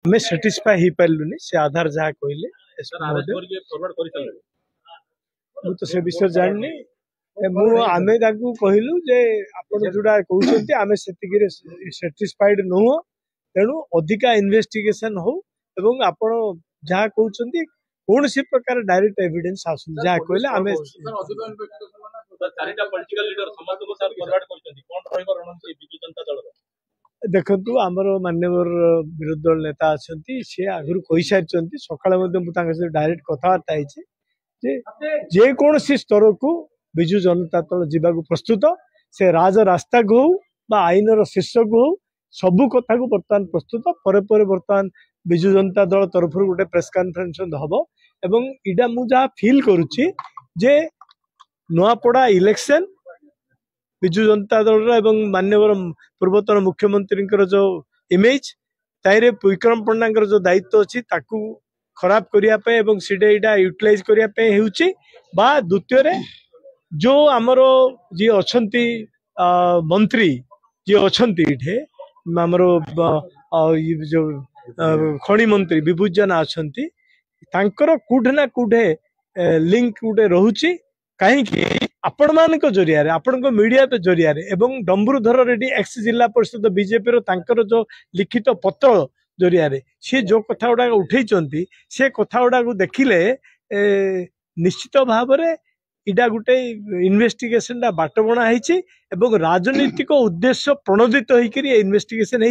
आम साटिस्फाई हो पार्लुनि से आधार जहाँ कहले तो से विषय जाननी आमे कहलु जे आपण जोड़ा कहते आमे साटिस्फाइड नुह तेणु अधिका इन्वेस्टिगेशन हो एवं आपण जहाँ कहते कौन सी प्रकार डायरेक्ट एविडेंस आसु जहाँ कहले आमे देखु आमर मान्यवर विरोधी दल नेता अच्छा सी आगु कही सारी सका डायरेक्ट कथबार्ता जे कौन स्तर को विजु जनता दल जावाक प्रस्तुत से राज रास्ता को हो आईन शीर्षक हो सबू कथा को बर्तमान प्रस्तुत पर बर्तमान विजु जनता दल तरफ गोटे प्रेस कॉन्फ्रेंस हम एवं इडा मु जहाँ फील करुच्ची जे नुआपड़ा इलेक्शन विजु जनता दल एवं मान्यवर पूर्वतन मुख्यमंत्री जो इमेज ताइरे विक्रम पंडा जो दायित्व अच्छी खराब करने एवं सीडे इटा यूटिलाइज करने द्वितीय जो आमर जी अच्छा मंत्री जी अच्छा आमर जो खनि मंत्री विभूत जेना अच्छा कौटे ना कौटे लिंक गोटे रोचे कहीं आपण मान जरिया आपण मीडिया जरिया एवं डम्बरुधर रेड्डी एक्स जिला परिषद बीजेपी रो जो लिखित पत्र जरिया सी जो कथा गुड़ा उठे से कथा गुड़ा देखिले निश्चित भाव में इटा गोटे इन्वेस्टिगेशन बाट बणा एवं राजनीतिक उद्देश्य प्रणोदित होकर इन्वेस्टिगेशन